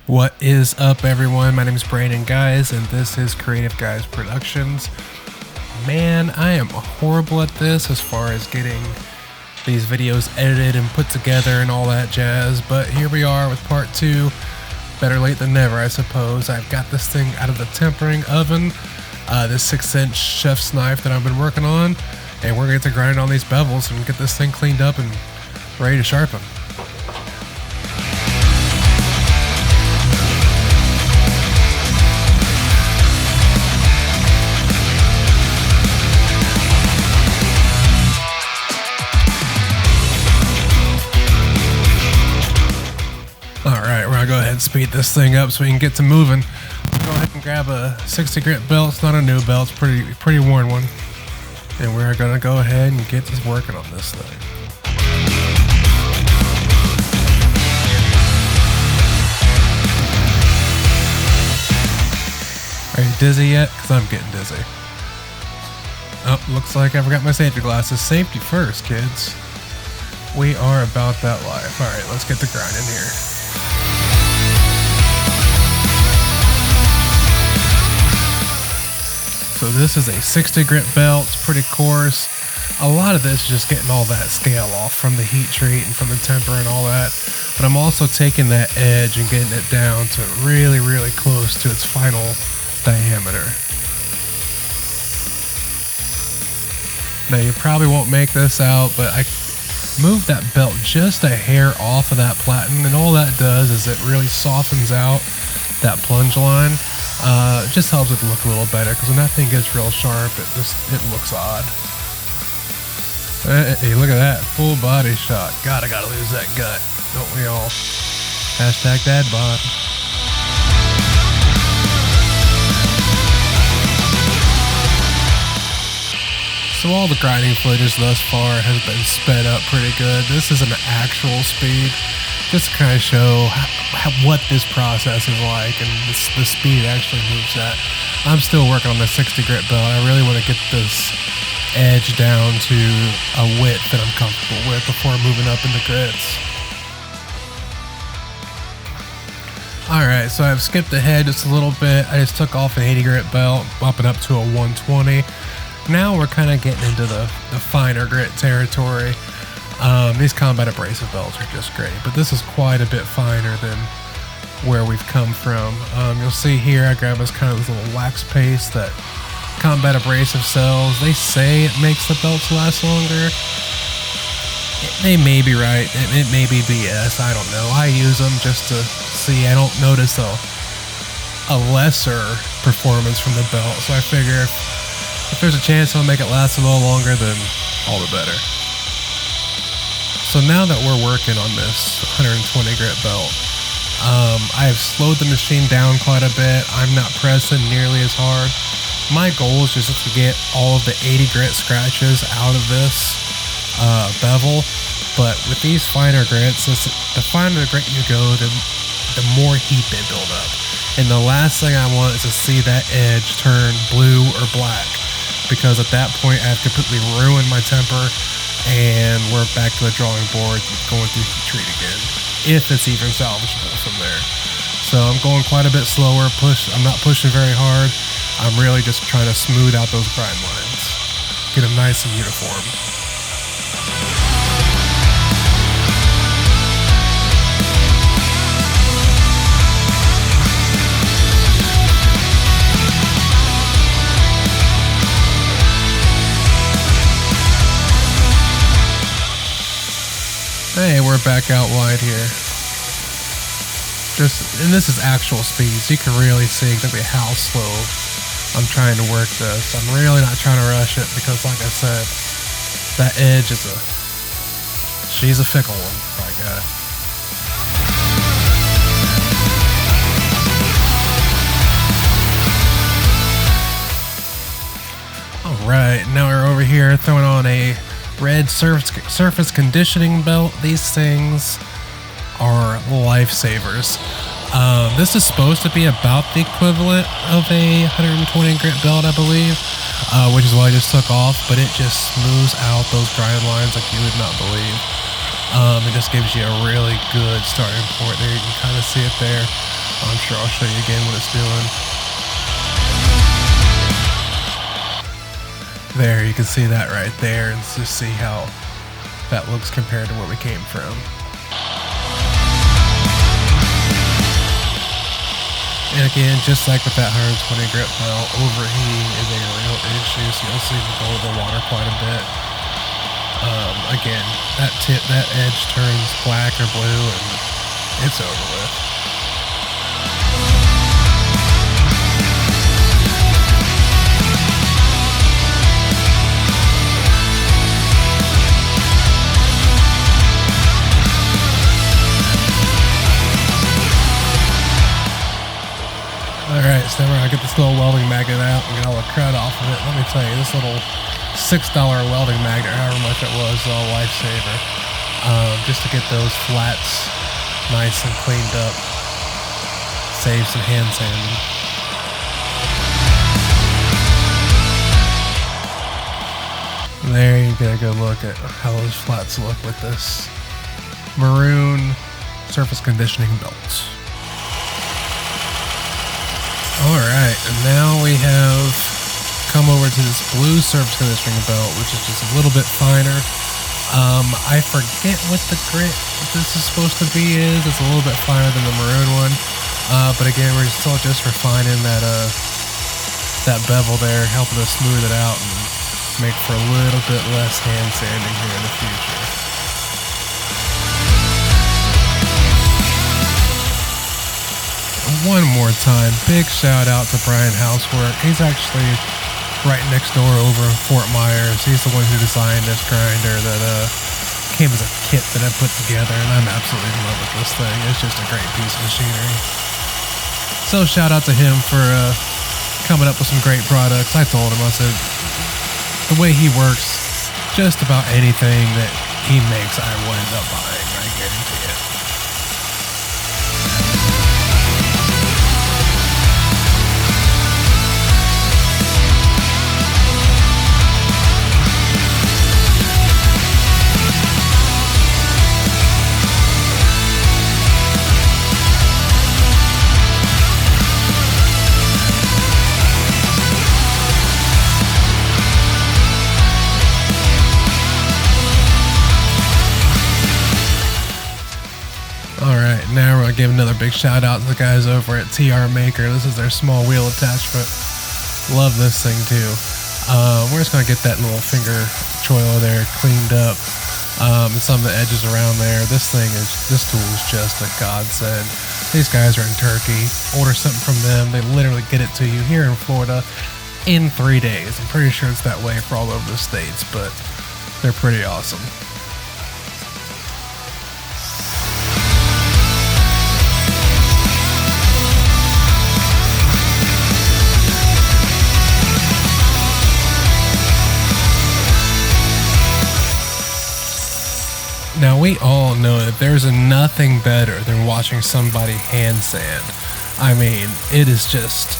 What is up, everyone? My name is CreativeGuise, and this is CreativeGuise Productions. Man, I am horrible at this as far as getting these videos edited and put together and all that jazz, but here we are with part 2. Better late than never, I suppose. I've got this thing out of the tempering oven, this 6-inch chef's knife that I've been working on, and we're going to grind on these bevels and get this thing cleaned up and ready to sharpen. Alright, we're going to go ahead and speed this thing up so we can get to moving. Go ahead and grab a 60 grit belt. It's not a new belt, it's pretty worn one. And we're going to go ahead and get to working on this thing. Are you dizzy yet? Because I'm getting dizzy. Oh, looks like I forgot my safety glasses. Safety first, kids. We are about that life. Alright, let's get the grind in here. So this is a 60 grit belt. It's pretty coarse. A lot of this is just getting all that scale off from the heat treat and from the temper and all that. But I'm also taking that edge and getting it down to really, really close to its final diameter. Now you probably won't make this out, but I moved that belt just a hair off of that platen, and all that does is it really softens out that plunge line. It just helps it look a little better, because when that thing gets real sharp, it looks odd. Hey, look at that, full body shot. God, I gotta lose that gut, don't we all? Hashtag dad bod. So all the grinding footage thus far has been sped up pretty good. This is an actual speed, just to kind of show what this process is like and the speed it actually moves at. I'm still working on the 60 grit belt. I really want to get this edge down to a width that I'm comfortable with before moving up into grits. Alright, so I've skipped ahead just a little bit. I just took off an 80 grit belt, bumping up to a 120. Now we're kind of getting into the finer grit territory. These combat abrasive belts are just great, but this is quite a bit finer than where we've come from. You'll see here I grab this kind of this little wax paste that combat abrasive sells. They say it makes the belts last longer. They may be right, it may be BS, I don't know. I use them just to see. I don't notice a lesser performance from the belt, so I figure if there's a chance it'll make it last a little longer, then all the better. So now that we're working on this 120 grit belt, I have slowed the machine down quite a bit. I'm not pressing nearly as hard. My goal is just to get all of the 80 grit scratches out of this bevel, but with these finer grits, the finer the grit you go, the more heat they build up. And the last thing I want is to see that edge turn blue or black, because at that point I've completely ruined my temper and we're back to the drawing board going through heat treat again, if it's even salvageable from there. So I'm going quite a bit slower. I'm not pushing very hard. I'm really just trying to smooth out those grind lines, get them nice and uniform. Hey, we're back out wide here. And this is actual speed, so you can really see exactly how slow I'm trying to work this. I'm really not trying to rush it because, like I said, that edge is she's a fickle one, by God. Alright, now we're over here throwing on a red surface conditioning belt. These things are lifesavers. This is supposed to be about the equivalent of a 120 grit belt, I believe, which is what I just took off, but it just smooths out those grind lines like you would not believe. It just gives you a really good starting point there. You can kind of see it there. I'm sure I'll show you again what it's doing. There, you can see that right there, and just see how that looks compared to where we came from. And again, just like with that 120 grit belt, overheating is a real issue, so you'll see me go to the water quite a bit. Again, that edge turns black or blue, and it's over with. Alright, so now we're going to get this little welding magnet out and get all the crud off of it. Let me tell you, this little $6 welding magnet, however much it was, is all lifesaver. Just to get those flats nice and cleaned up. Save some hand sanding. There you get a good look at how those flats look with this maroon surface conditioning belt. Alright, and now we have come over to this blue surface conditioning belt, which is just a little bit finer. I forget what the grit this is supposed to be is. It's a little bit finer than the maroon one. But again, we're still just refining that bevel there, helping us smooth it out and make for a little bit less hand sanding here in the future. One more time, big shout out to Brian Housework. He's actually right next door over in Fort Myers. He's the one who designed this grinder that came as a kit that I put together, and I'm absolutely in love with this thing. It's just a great piece of machinery. So shout out to him for coming up with some great products. I told him, I said, the way he works, just about anything that he makes, I will end up buying. I guarantee it. Now we're going to give another big shout out to the guys over at TR Maker. This is their small wheel attachment. Love this thing too. We're just going to get that little finger choil there cleaned up. And some of the edges around there. This tool is just a godsend. These guys are in Turkey. Order something from them. They literally get it to you here in Florida in 3 days. I'm pretty sure it's that way for all over the States, but they're pretty awesome. Now, we all know that there's nothing better than watching somebody hand sand. I mean, it is just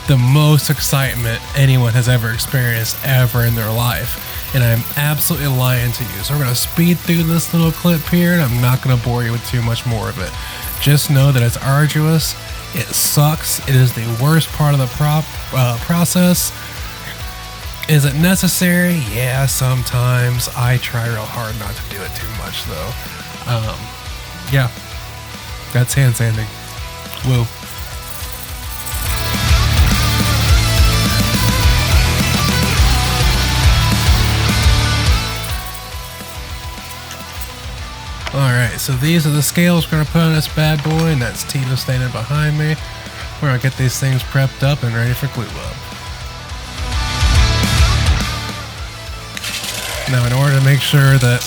the most excitement anyone has ever experienced ever in their life. And I'm absolutely lying to you. So we're going to speed through this little clip here, and I'm not going to bore you with too much more of it. Just know that it's arduous. It sucks. It is the worst part of the process. Is it necessary? Yeah, sometimes. I try real hard not to do it too much, though. Yeah, that's hand sanding. Woo. Alright, so these are the scales we're going to put on this bad boy, and that's Tina standing behind me. We're going to get these things prepped up and ready for glue up. Now, in order to make sure that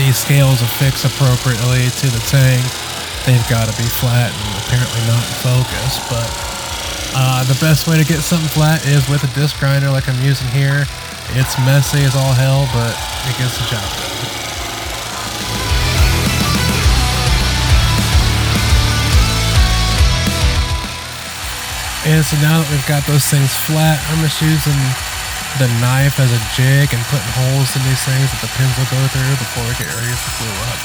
these scales affix appropriately to the tank, they've got to be flat and apparently not in focus. But the best way to get something flat is with a disc grinder like I'm using here. It's messy as all hell, but it gets the job done. And so now that we've got those things flat, I'm just using the knife as a jig and putting holes in these things that the pins will go through before we get ready to glue up.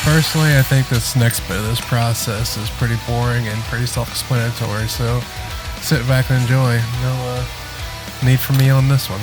Personally, I think this next bit of this process is pretty boring and pretty self-explanatory, so sit back and enjoy. No need for me on this one.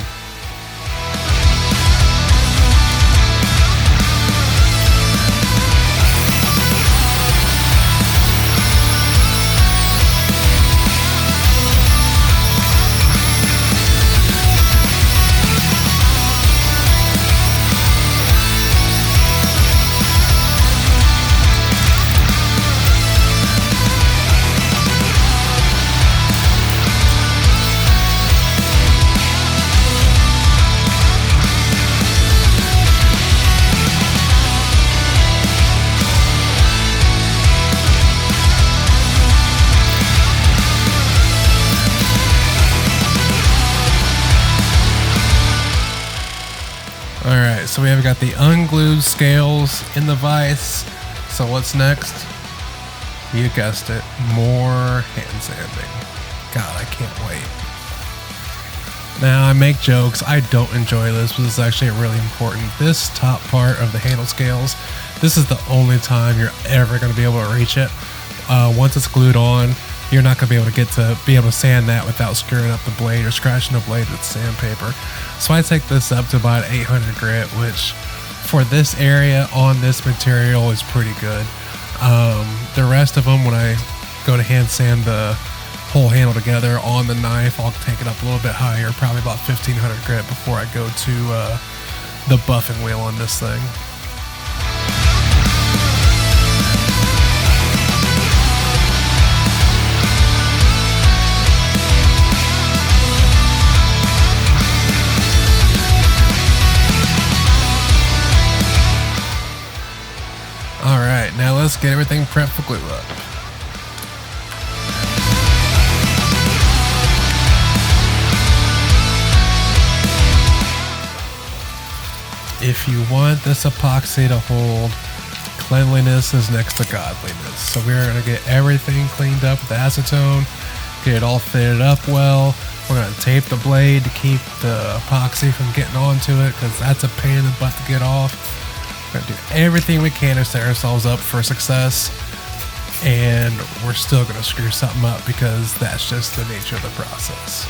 Alright, so we have got the unglued scales in the vise. So what's next? You guessed it, more hand sanding. God, I can't wait. Now, I make jokes. I don't enjoy this, but this is actually really important. This top part of the handle scales, this is the only time you're ever going to be able to reach it. Once it's glued on, you're not going to be able to sand that without screwing up the blade or scratching the blade with sandpaper. So I take this up to about 800 grit, which for this area on this material is pretty good. The rest of them, when I go to hand sand the whole handle together on the knife, I'll take it up a little bit higher, probably about 1500 grit before I go to the buffing wheel on this thing. Alright, now let's get everything prepped for glue up. If you want this epoxy to hold, cleanliness is next to godliness. So we're going to get everything cleaned up with acetone, get it all fitted up well. We're going to tape the blade to keep the epoxy from getting onto it, because that's a pain in the butt to get off. We're going to do everything we can to set ourselves up for success, and we're still going to screw something up because that's just the nature of the process.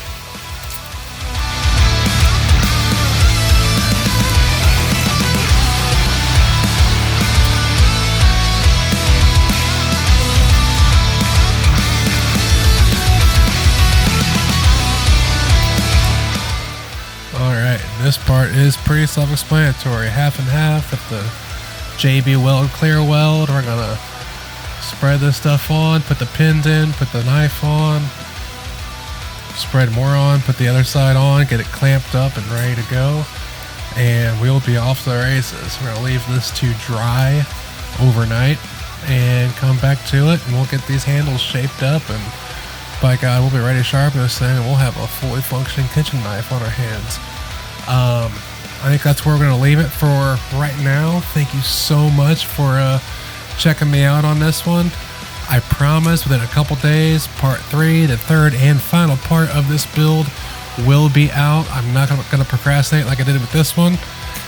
Alright, this part is pretty self-explanatory. Half and half with the JB Weld clear weld. We're gonna spread this stuff on, put the pins in, put the knife on, spread more on, put the other side on, get it clamped up and ready to go, and we'll be off to the races. We're gonna leave this to dry overnight and come back to it, and we'll get these handles shaped up, and by God, we'll be ready to sharpen this thing, and we'll have a fully functioning kitchen knife on our hands. I think that's where we're going to leave it for right now. Thank you so much for checking me out on this one. I promise within a couple days, part 3, the third and final part of this build will be out. I'm not going to procrastinate like I did with this one,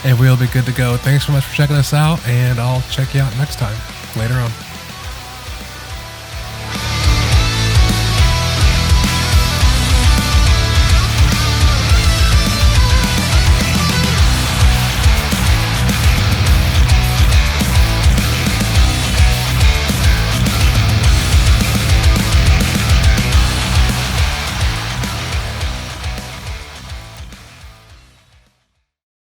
and we'll be good to go. Thanks so much for checking us out, and I'll check you out next time. Later on.